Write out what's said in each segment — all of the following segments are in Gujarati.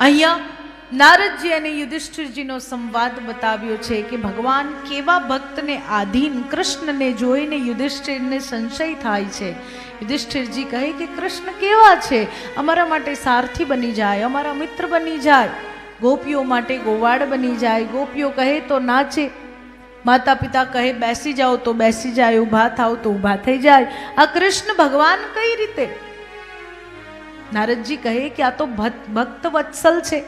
અહીંયા નારદજી અને યુધિષ્ઠિરજીનો સંવાદ બતાવ્યો છે કે ભગવાન કેવા ભક્તને આધીન. કૃષ્ણને જોઈને યુધિષ્ઠિરને સંશય થાય છે. યુધિષ્ઠિરજી કહે કે કૃષ્ણ કેવા છે, અમારા માટે સારથી બની જાય, અમારા મિત્ર બની જાય, ગોપીઓ માટે ગોવાડ બની જાય. ગોપીઓ કહે તો નાચે, માતા પિતા કહે બેસી જાઓ તો બેસી જાય, ઊભા થાવ તો ઊભા થઈ જાય. આ કૃષ્ણ ભગવાન કઈ રીતે? નારદજી કહે કે આ તો ભક્ત વત્સલ છે.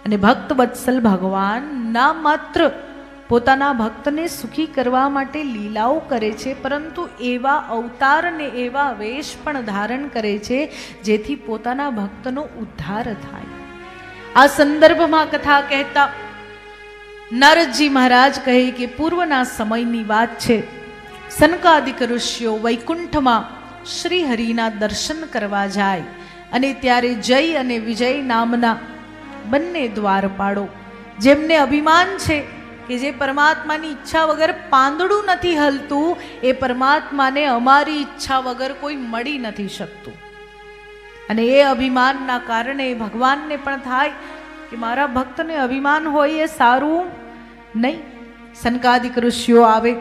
અને ભક્ત વત્સલ ભગવાન ના માત્ર પોતાના ભક્તને સુખી કરવા માટે લીલાઓ કરે છે, પરંતુ એવા અવતાર ને એવા વેશ પણ ધારણ કરે છે જેથી પોતાના ભક્તનો ઉદ્ધાર થાય. આ સંદર્ભમાં કથા કહેતા નારદજી મહારાજ કહે કે પૂર્વના સમયની વાત છે. સનકાદિક ઋષિઓ વૈકુંઠમાં શ્રી હરિના દર્શન કરવા જાય અને ત્યારે જય અને વિજય નામના બંને દ્વારપાળો, જેમને અભિમાન છે કે જે પરમાત્માની ઈચ્છા વગર પાંદડું નથી હલતું, એ પરમાત્માને અમારી ઈચ્છા વગર કોઈ મળી નથી શકતું. અને એ અભિમાનના કારણે ભગવાનને પણ થાય કે મારા ભક્તને અભિમાન હોય એ સારું નહીં. સનકાદિક ઋષિઓ આવે,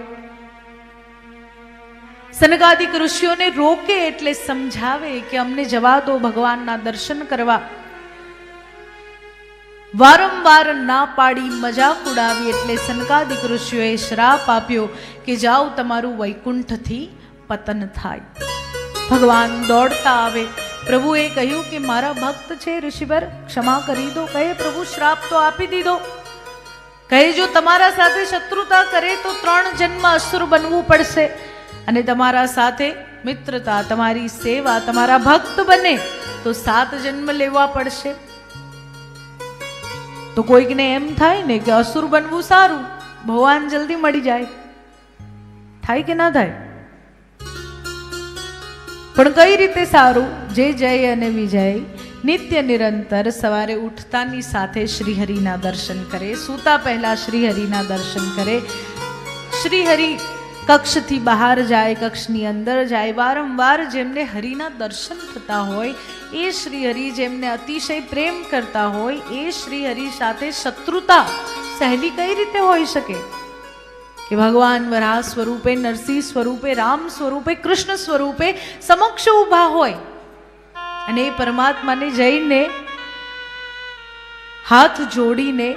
સનકાદિક ઋષિઓને રોકે એટલે સમજાવે કે અમને જવા દો ભગવાનના દર્શન કરવા. વારંવાર ના પાડી મજાક ઉડાવી એટલે સનકાદિક ઋષિઓએ શ્રાપ આપ્યો કે જાઓ તમારું વૈકુંઠથી પતન થાય. ભગવાન દોડતા આવે. પ્રભુએ કહ્યું કે મારા ભક્ત છે ઋષિવર, ક્ષમા કરી દો. કહે પ્રભુ શ્રાપ તો આપી દીધો. કહે જો તમારા સાથે શત્રુતા કરે તો 3 જન્મ અસુર બનવું પડશે, અને તમારા સાથે મિત્રતા, તમારી સેવા, તમારા ભક્ત બને તો 7 જન્મ લેવા પડશે. તો કોઈકને એમ થાય ને કે અસુર બનવું સારું, ભગવાન જલ્દી મળી જાય. થાય કે ના થાય? પણ કઈ રીતે સારું? જે જય અને વિજય નિત્ય નિરંતર સવારે ઉઠતાની સાથે શ્રીહરિના દર્શન કરે, સૂતા પહેલા શ્રીહરિના દર્શન કરે. શ્રીહરિ કક્ષથી બહાર જાય, કક્ષની અંદર જાય. વારંવાર જેમને હરિના દર્શન થતા હોય, એ શ્રીહરિ જેમને અતિશય પ્રેમ કરતા હોય, એ શ્રીહરિ સાથે શત્રુતા સહેલી કઈ રીતે હોઈ શકે? કે ભગવાન વરાહ સ્વરૂપે, નરસિંહ સ્વરૂપે, રામ સ્વરૂપે, કૃષ્ણ સ્વરૂપે સમક્ષ ઊભા હોય અને એ પરમાત્માને જઈને હાથ જોડીને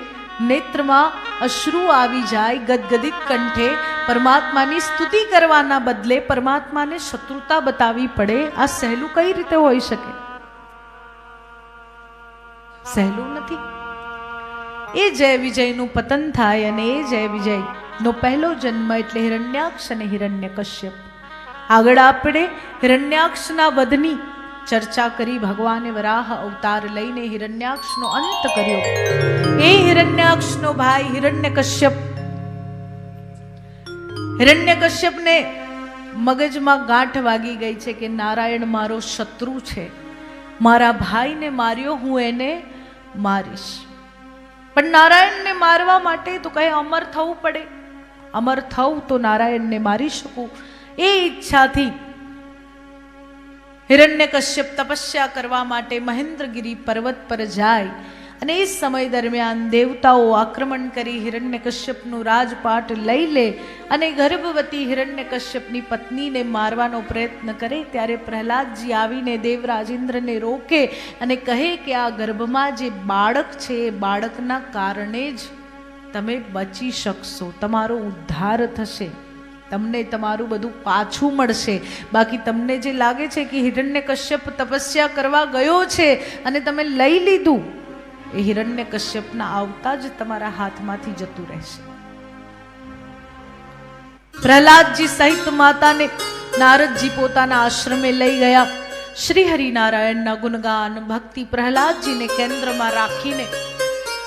નેત્રમાં અશ્રુ આવી જાય, ગદગદિત કંઠે પરમાત્માની સ્તુતિ કરવાના બદલે પરમાત્માને શત્રુતા બતાવી પડે. આ સહેલું કઈ રીતે હોઈ શકે? સહેલું નથી. એ જય વિજયનું પતન થાય અને એ જય વિજયનો પહેલો જન્મ એટલે હિરણ્યાક્ષ અને હિરણ્યકશ્યપ. આગળ આપણે હિરણ્યાક્ષના વધની ચર્ચા કરી. ભગવાને વરાહ અવતાર લઈને હિરણ્યાક્ષનો અંત કર્યો. એ હિરણ્યાક્ષનો ભાઈ હિરણ્યકશ્યપ, હિરણ્યકશ્યપને મગજમાં ગાંઠ વાગી ગઈ છે કે નારાયણ મારો શત્રુ છે, મારા ભાઈને માર્યો, હું એને મારીશ. પણ નારાયણને મારવા માટે તો કહે અમર થવું પડે. અમર થવું તો નારાયણને મારી શકું. એ ઈચ્છાથી હિરણ્યકશ્યપ તપસ્યા કરવા માટે મહેન્દ્રગિરી પર્વત પર જાય અને એ સમય દરમિયાન દેવતાઓ આક્રમણ કરી હિરણ્યકશ્યપનું રાજપાટ લઈ લે અને ગર્ભવતી હિરણ્યકશ્યપની પત્નીને મારવાનો પ્રયત્ન કરે. ત્યારે પ્રહલાદજી આવીને દેવરાજ ઇન્દ્રને રોકે અને કહે કે આ ગર્ભમાં જે બાળક છે એ બાળકના કારણે જ તમે બચી શકશો, તમારો ઉદ્ધાર થશે, તમને તમારું બધું પાછું મળશે. બાકી તમને જે લાગે છે કે હિરણ્યકશ્યપ તપસ્યા કરવા ગયો છે અને તમે લઈ લીધું, એ હિરણ્યકશ્યપના આવતા જ તમારા હાથમાંથી જતું રહેશે. પ્રહલાદજી સહિત માતાને નારદજી પોતાના આશ્રમે લઈ ગયા. શ્રી હરિનારાયણના ગુણગાન ભક્તિ પ્રહલાદજીને કેન્દ્રમાં રાખીને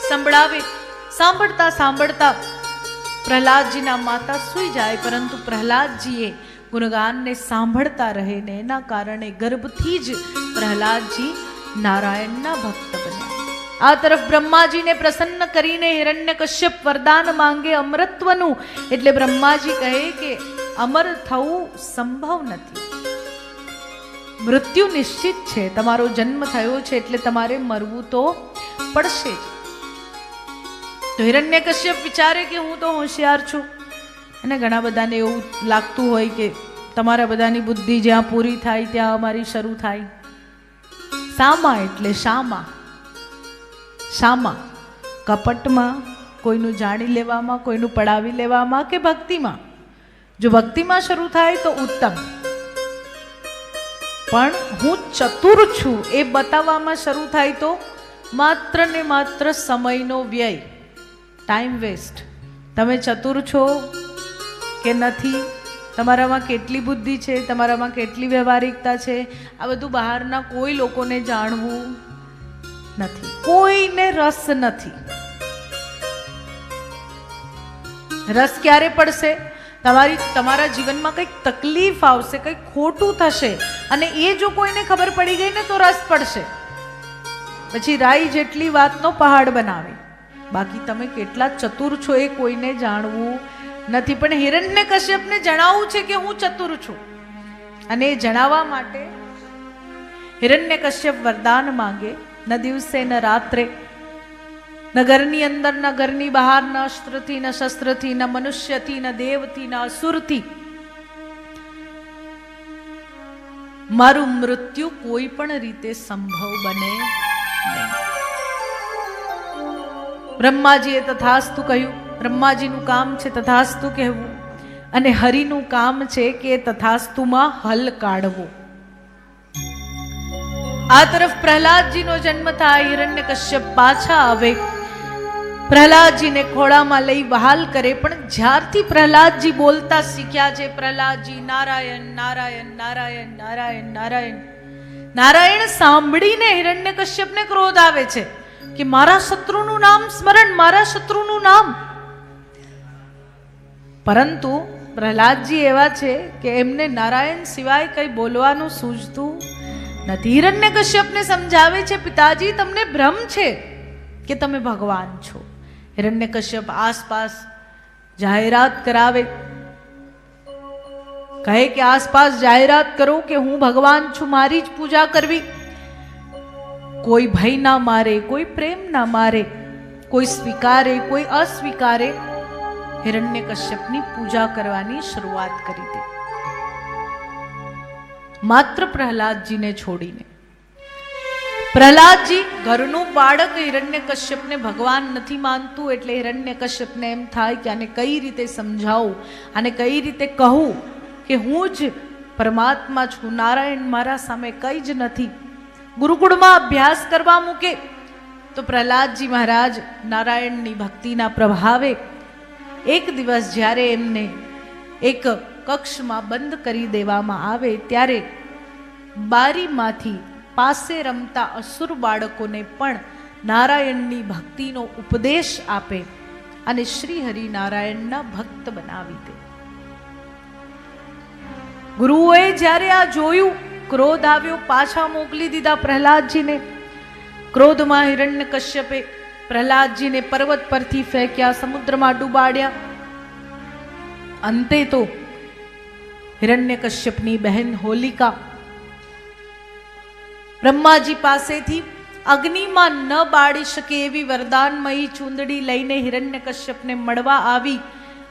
સંભળાવે. સાંભળતા સાંભળતા પ્રહલાદજીના માતા સૂઈ જાય, પરંતુ પ્રહલાદજીએ ગુણગાનને સાંભળતા રહે ને એના કારણે ગર્ભથી જ પ્રહલાદજી નારાયણના ભક્ત બન્યા. આ તરફ બ્રહ્માજીને પ્રસન્ન કરીને હિરણ્યકશ્યપ વરદાન માંગે અમરત્વનું. એટલે બ્રહ્માજી કહે કે અમર થવું સંભવ નથી. મૃત્યુ નિશ્ચિત છે, તમારો જન્મ થયો છે એટલે તમારે મરવું તો પડશે જ. તો હિરણ્યકશ્યપ વિચારે કે હું તો હોશિયાર છું, અને ઘણા બધાને એવું લાગતું હોય કે તમારા બધાની બુદ્ધિ જ્યાં પૂરી થાય ત્યાં અમારી શરૂ થાય. સામા એટલે શામાં? શામાં? કપટમાં, કોઈનું જાણી લેવામાં, કોઈનું પડાવી લેવામાં, કે ભક્તિમાં? જો ભક્તિમાં શરૂ થાય તો ઉત્તમ, પણ હું ચતુર છું એ બતાવવામાં શરૂ થાય તો માત્ર ને માત્ર સમયનો વ્યય, ટાઈમ વેસ્ટ. તમે ચતુર છો કે નથી, તમારામાં કેટલી બુદ્ધિ છે, તમારામાં કેટલી વ્યવહારિકતા છે, આ બધું બહારના કોઈ લોકોને જાણવું નથી, કોઈને રસ નથી. રસ ક્યારે પડશે? તમારા જીવનમાં કંઈક તકલીફ આવશે, કંઈક ખોટું થશે, અને એ જો કોઈને ખબર પડી ગઈ ને તો રસ પડશે. પછી રાઈ જેટલી વાતનો પહાડ બનાવે. બાકી તમે કેટલા ચતુર છો એ કોઈને જાણવું નથી. પણ હિરણ્યકશ્યપને જણાવવું છે કે હું ચતુર છું, અને એ જણાવવા માટે હિરણ્યકશ્યપ વરદાન માંગે. ન દિવસે ન રાત્રે, ન ઘરની અંદર ન ઘરની બહાર, ન અસ્ત્રથી ન શસ્ત્રથી, ન મનુષ્યથી, ન દેવથી, ન અસુરથી મારું મૃત્યુ કોઈ પણ રીતે સંભવ બને નહીં. બ્રહ્માજીએ તથાસ્તુ કહ્યું. બ્રહ્માજીનું કામ છે તથાસ્તુ કહેવું, અને હરિનું કામ છે કે તથાસ્તુમાં હલ કાઢવો. આ તરફ પ્રહલાદજીનો જન્મ થાય. હિરણ્યકશ્યપ પાછા આવે, પ્રહલાદજીને ખોળામાં લઈ વહાલ કરે. પણ જ્યારથી પ્રહલાદજી બોલતા શીખ્યા છે, પ્રહલાદજી નારાયણ નારાયણ નારાયણ નારાયણ નારાયણ નારાયણ સાંભળીને હિરણ્યકશ્યપને ક્રોધ આવે છે કે મારા શત્રુનું નામ સ્મરણ, મારા શત્રુનું નામ. પરંતુ પ્રહલાદજી એવા છે કે એમને નારાયણ સિવાય કઈ બોલવાનું સૂઝતું નથી. હિરણ્યકશ્યપને સમજાવે છે, પિતાજી તમને ભ્રમ છે કે તમે ભગવાન છો. હિરણ્યકશ્યપ આસપાસ જાહેરાત કરાવે, કહે કે આસપાસ જાહેરાત કરો કે હું ભગવાન છું, મારી જ પૂજા કરવી. કોઈ ભય ના મારે, કોઈ પ્રેમ ના મારે, કોઈ સ્વીકારે, કોઈ અસ્વીકારે, હિરણ્યકશ્યપની પૂજા કરવાની શરૂઆત કરી દે, માત્ર પ્રહલાદજીને છોડીને. પ્રહલાદજી ઘરનું બાળક હિરણ્યકશ્યપને ભગવાન નથી માનતું, એટલે હિરણ્યકશ્યપને એમ થાય કે આને કઈ રીતે સમજાવું, આને કઈ રીતે કહું કે હું જ પરમાત્મા છું, નારાયણ મારા સામે કઈ જ નથી. ગુરુકુળમાં અભ્યાસ કરવા મૂકે તો પ્રહલાદજી મહારાજ નારાયણની ભક્તિના પ્રભાવે એક દિવસ જ્યારે એમને એક કક્ષમાં બંધ કરી દેવામાં આવે, ત્યારે બારીમાંથી પાસે રમતા અસુર બાળકોને પણ નારાયણની ભક્તિનો ઉપદેશ આપે અને શ્રી હરિનારાયણના ભક્ત બનાવી દે. ગુરુઓએ જ્યારે આ જોયું, ક્રોધ આવ્યો, પાછા મોકલી દીધા પ્રહલાદજીને. ક્રોધમાં હિરણ્યકશ્યપે પ્રહલાદજીને પર્વત પરથી ફેંક્યા, સમુદ્રમાં ડૂબાડ્યા. અંતે તો હિરણ્યકશ્યપની બહેન હોલિકા બ્રહ્માજી પાસેથી અગ્નિમાં ન બાળી શકે એવી વરદાનમયી ચૂંદડી લઈને હિરણ્યકશ્યપને મળવા આવી.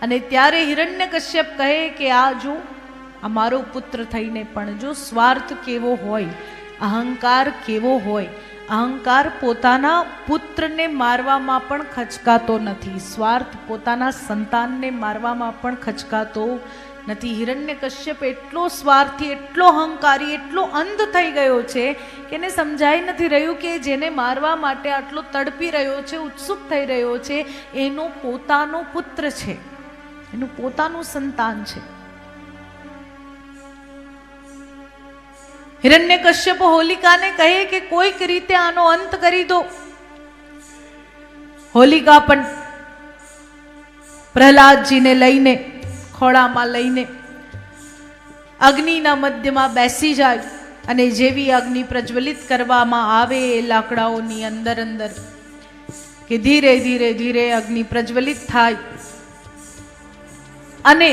અને ત્યારે હિરણ્યકશ્યપ કહે કે આ જો આ મારો પુત્ર થઈને પણ જો સ્વાર્થ કેવો હોય, અહંકાર કેવો હોય. અહંકાર પોતાના પુત્રને મારવામાં પણ ખચકાતો નથી, સ્વાર્થ પોતાના સંતાનને મારવામાં પણ ખચકાતો નથી. હિરણ્યકશ્યપ એટલો સ્વાર્થી, એટલો અહંકારી, એટલો અંધ થઈ ગયો છે કે એને સમજાઈ નથી રહ્યું કે જેને મારવા માટે આટલો તડપી રહ્યો છે, ઉત્સુક થઈ રહ્યો છે, એનો પોતાનો પુત્ર છે, એનું પોતાનું સંતાન છે. હિરણ્યકશ્યપ હોલિકાને કહે કે કોઈક રીતે આનો અંત કરી દો. હોલિકા પણ પ્રહલાદજીને લઈને ખોળામાં લઈને અગ્નિના મધ્યમાં બેસી જાય, અને જેવી અગ્નિ પ્રજ્વલિત કરવામાં આવે એ લાકડાઓની અંદર અંદર કે ધીરે ધીરે ધીરે અગ્નિ પ્રજ્વલિત થાય, અને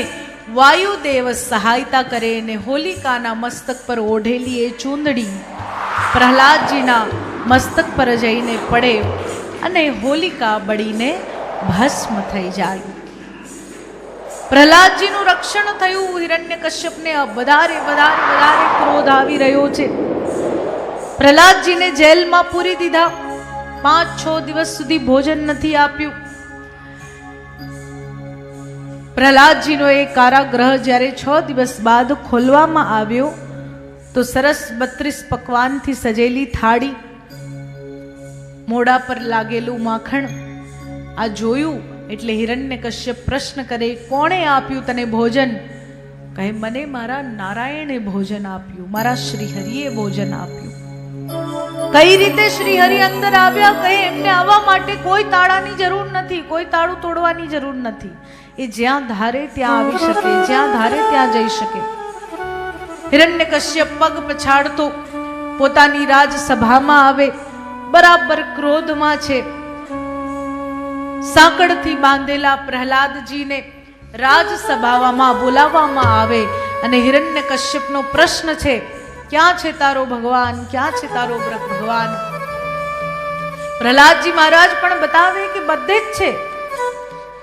વાયુદેવ સહાયતા કરે ને હોલિકાના મસ્તક પર ઓઢેલી એ ચૂંદડી પ્રહલાદજીના મસ્તક પર જઈને પડે અને હોલિકા બળીને ભસ્મ થઈ જાય. પ્રહલાદજીનું રક્ષણ થયું. હિરણ્યકશ્યપને વધારે વધારે વધારે ક્રોધ આવી રહ્યો છે. પ્રહલાદજીને જેલમાં પૂરી દીધા. 5-6 દિવસ સુધી ભોજન નથી આપ્યું. પ્રહલાદજીનો એ કારાગૃહ જ્યારે 6 દિવસ બાદ ખોલવામાં આવ્યો તો સરસ 32 પકવાનથી સજેલી થાળી, મોઢા પર લાગેલું માખણ આ જોયું એટલે હિરણ્યકશ્યપ પ્રશ્ન કરે, કોણે આપ્યું તને ભોજન? કહે, મને મારા નારાયણે ભોજન આપ્યું, મારા શ્રીહરિએ ભોજન આપ્યું. કઈ રીતે શ્રીહરિ અંદર આવ્યા? કહે, એમને આવવા માટે કોઈ તાળાની જરૂર નથી, કોઈ તાળું તોડવાની જરૂર નથી. એ જ્યાં ધારે ત્યાં આવી શકે, જ્યાં ધારે ત્યાં જઈ શકે. હિરણ્યકશ્યપ પગ પછાડતો પોતાની રાજસભામાં આવે. બરાબર ક્રોધમાં છે. સાંકળથી બાંધેલા પ્રહલાદજીને રાજસભામાં બોલાવવામાં આવે અને હિરણ્યકશ્યપનો પ્રશ્ન છે, ક્યાં છે તારો ભગવાન? ક્યાં છે તારો ભગવાન? પ્રહલાદજી મહારાજ પણ બતાવે કે બધે જ છે.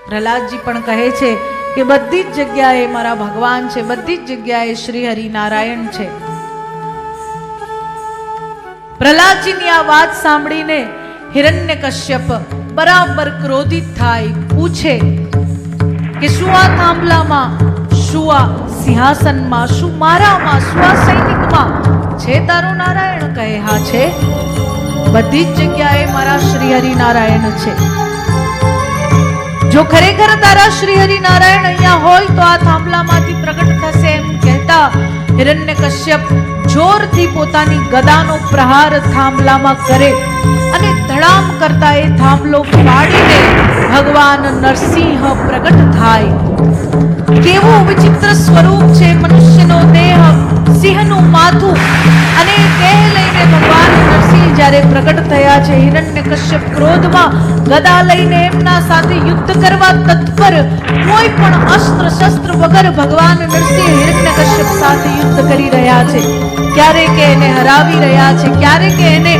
પ્રહલાદજી પણ કહે છે કે બધી જ જગ્યાએ મારા ભગવાન છે, બધી જ જગ્યાએ શ્રી હરિનારાયણ છે. પ્રહલાદજીની આ વાત સાંભળીને હિરણ્યકશ્યપ બરાબર ક્રોધિત થાય. પૂછે કે શું આ થાંભલામાં, શું આ સિંહાસનમાં, શું મારામાં, શું આ સૈનિકમાં છે તારો નારાયણ? કહે, હા છે, બધી જ જગ્યાએ મારા શ્રી હરિનારાયણ છે. જો ખરેખર તારા શ્રી હરિનારાયણ અહીંયા હોય તો આ થાંભલામાંથી પ્રગટ થશે. એમ કહેતા હિરણ્યકશ્યપ જોરથી પોતાની ગદાનો પ્રહાર થાંભલામાં કરે અને ધડામ કરતા એ થાંભલો ફાડીને ભગવાન નરસિંહ પ્રગટ થાય. કેવું વિચિત્ર સ્વરૂપ છે મનુષ્યનો દેહ, સિંહનું માથું, અને દેહ લઈને ભગવાન નરસિંહ જ્યારે પ્રગટ થયા છે. હિરણ્યકશ્યપ ક્રોધમાં ગદા લઈને એમના સાથે યુદ્ધ કરવા તત્પર. કોઈ પણ અસ્ત્ર શસ્ત્ર વગર ભગવાન નરસિંહ હિરણ્યકશ્યપ સાથે યુદ્ધ કરી રહ્યા છે. ક્યારેક એને હરાવી રહ્યા છે, ક્યારેક એને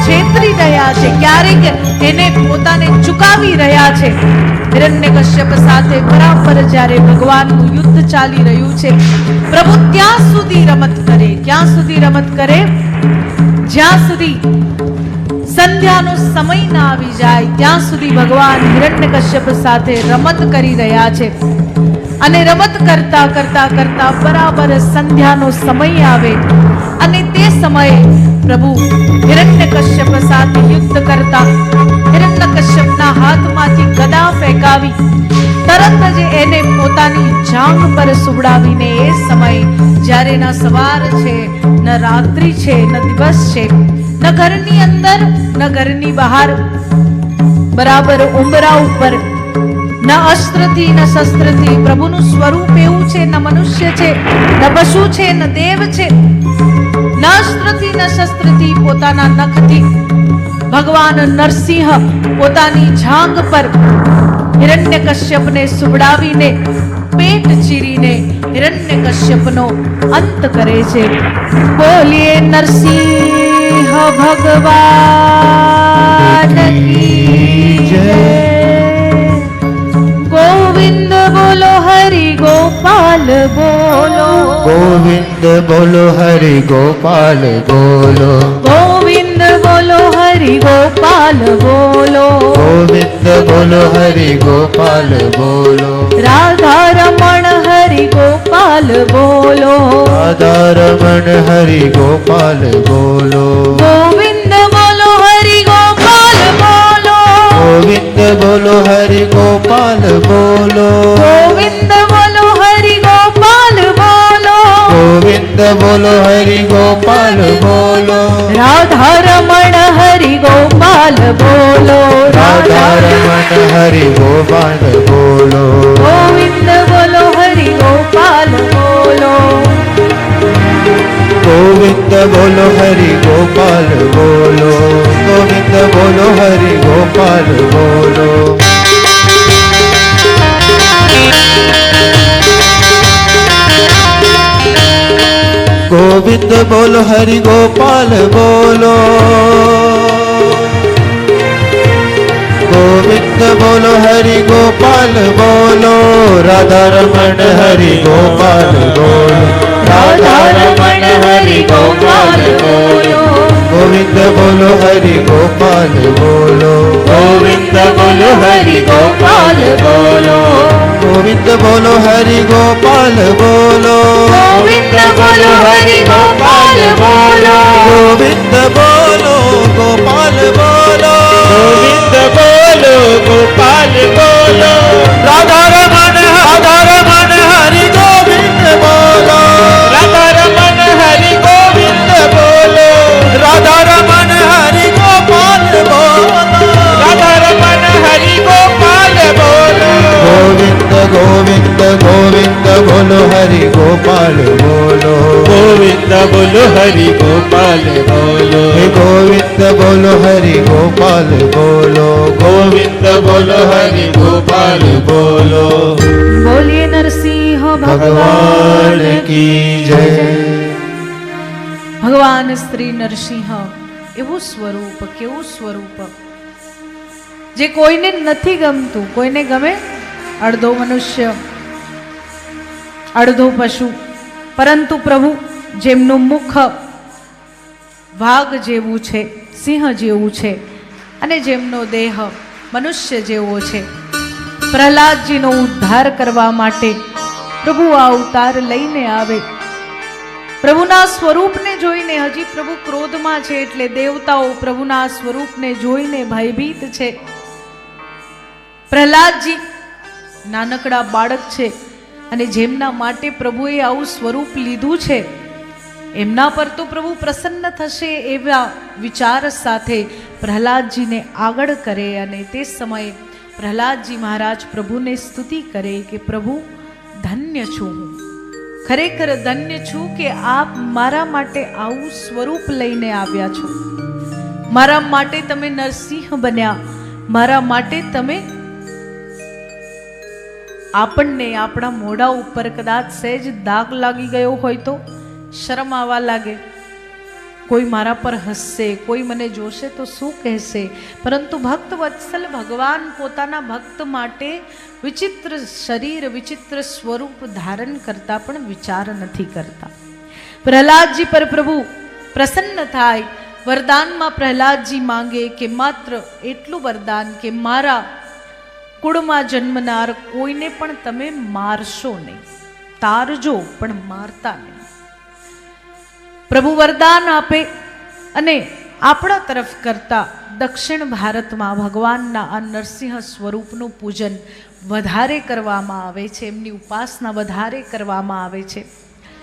છેતરી રહ્યા છે, ક્યારેક એને પોતાને ચુકાવી રહ્યા છે. હિરણ્યકશ્યપ સાથે બરાબર જ્યારે ભગવાનનું યુદ્ધ ચાલી રહ્યું છે, પ્રભુ ત્યાં સુધી રમત કરે. ક્યાં સુધી રમત કરે? જ્યાં સુધી સંધ્યાનો સમય ના આવી જાય ત્યાં સુધી ભગવાન હિરણ્યકશ્યપ સાથે રમત કરી રહ્યા છે. અને રમત કરતા કરતા કરતા બરાબર સંધ્યાનો સમય આવે અને તે સમયે પ્રભુ હિરણ્યકશ્યપ સાથે યુદ્ધ કરતા હિરણ્યકશ્યપના હાથમાંથી ગદા ફેંકાવી તરત જ એને પોતાની જાંઘ પર સુવડાવીને એ સમય જ્યારે ન સવાર છે, ન રાત્રિ છે, ન દિવસ છે, ન ઘરની અંદર ન ઘરની બહાર, બરાબર ઉંબરા ઉપર, ન અસ્ત્રથી ન શસ્ત્રથી. પ્રભુનું સ્વરૂપ એવું છે, ન મનુષ્ય છે, ન પશુ છે, ન દેવ છે. ન અસ્ત્રથી ન શસ્ત્રથી, પોતાના નખથી ભગવાન નરસિંહ પોતાની જાંઘ પર હિરણ્યકશ્યપને સુવડાવીને પેટ ચીરીને હિરણ્યકશ્યપનો અંત કરે છે. બોલીએ નરસિંહ ભગવાન કી જય. ગોવિંદ બોલો હરિ ગોપાલ બોલો. ગોવિંદ બોલો હરિ ગોપાલ બોલો. ગોવિંદ બોલો હરિ ગોપાલ બોલો. ગોવિંદ બોલો હરિ ગોપાલ બોલો. રાધા રમણ હરિ ગોપાલ બોલો. રાધા રમણ હરિ ગોપાલ બોલો. ગોવિંદ બોલો હરિ ગોપાલ બોલો. ગોવિંદ બોલો હરિ ગોપાલ બોલો. ગોવિંદ બોલો હરિ ગોપાલ બોલો. ગોવિંદ બોલો હરિ ગોપાલ બોલો. રાધા રમણ હરિ ગોપાલ બોલો. રાધા રમણ હરિ ગોપાલ બોલો. ગોવિંદ બોલો હરિ ગોપાલ બોલો. ગોવિંદ બોલો હરિ ગોપાલ બોલો. ગોવિંદ બોલો હરિ ગોપાલ બોલો. ગોવિંદ બોલો હરિ ગોપાલ બોલો ગોવિંદ બોલો હરિ ગોપાલ બોલો રાધા રમણ હરિ ગોપાલ બોલો રાધા રમણ હરિ ગોપાલ બોલો ગોવિંદ બોલો હરિ ગોપાલ બોલો ગોવિંદ બોલો હરિ ગોપાલ બોલો ગોવિંદ બોલો હરિ ગોપાલ બોલો ગોવિંદ બોલો હરિ ગોપાલ બોલો ગોવિંદ બોલો ગોપાલ બોલો ગોવિંદ બોલો ગોપાલ બોલો રાધા રમણ હરિ ગોવિંદ બોલો રાધા રમણ હરિ ગોવિંદ બોલો રાધા રમણ હરિ ગોપાલ બોલો રાધા રમણ હરિ ગોપાલ બોલો ગોવિંદ ગોવિંદ ગોવિંદ બોલો હરિ ગોપાલ બોલો ગોવિંદ બોલો હરિ ગોપાલ બોલો હે ગોવિંદ બોલો હરિ ગોપાલ બોલો ગોવિંદ બોલો હરિ ગોપાલ બોલો બોલીએ નરસિંહ ભગવાન કી જય ભગવાન શ્રી નરસિંહ એવું સ્વરૂપ, કેવું સ્વરૂપ જે કોઈને નથી ગમતું. કોઈને ગમે અડધો મનુષ્ય અડધો પશુ, પરંતુ પ્રભુ જેમનું મુખ વાઘ જેવું છે, સિંહ જેવું છે અને જેમનો દેહ મનુષ્ય જેવો છે, પ્રહલાદજીનો ઉદ્ધાર કરવા માટે પ્રભુ આ અવતાર લઈને આવે. પ્રભુના સ્વરૂપને જોઈને, હજી પ્રભુ ક્રોધમાં છે એટલે દેવતાઓ પ્રભુના સ્વરૂપને જોઈને ભયભીત છે. પ્રહલાદજી નાનકડા બાળક છે અને જેમના માટે પ્રભુએ આવું સ્વરૂપ લીધું છે એમના પર તો પ્રભુ પ્રસન્ન થશે એવા વિચાર સાથે પ્રહલાદજીને આગળ કરે. અને તે સમયે પ્રહલાદજી મહારાજ પ્રભુને સ્તુતિ કરે કે પ્રભુ ધન્ય છું હું, ખરેખર ધન્ય છું કે આપ મારા માટે આવું સ્વરૂપ લઈને આવ્યા છો. મારા માટે તમે નરસિંહ બન્યા, મારા માટે તમે આપણને આપણા મોઢા ઉપર કદાચ સહેજ દાગ લાગી ગયો હોય તો શરમ આવવા લાગે. કોઈ મારા પર હસશે, કોઈ મને જોશે તો શું કહેશે, પરંતુ ભક્ત વત્સલ ભગવાન પોતાના ભક્ત માટે વિચિત્ર શરીર, વિચિત્ર સ્વરૂપ ધારણ કરતા પણ વિચાર નથી કરતા. પ્રહલાદજી પર પ્રભુ પ્રસન્ન થાય. વરદાનમાં પ્રહલાદજી માંગે કે માત્ર એટલું વરદાન કે મારા કુળમાં જન્મનાર કોઈને પણ તમે મારશો નહીં, તારજો પણ મારતા નહીં. પ્રભુ વરદાન આપે અને આપણા તરફ કરતા દક્ષિણ ભારતમાં ભગવાનના આ નરસિંહ સ્વરૂપનું પૂજન વધારે કરવામાં આવે છે, એમની ઉપાસના વધારે કરવામાં આવે છે.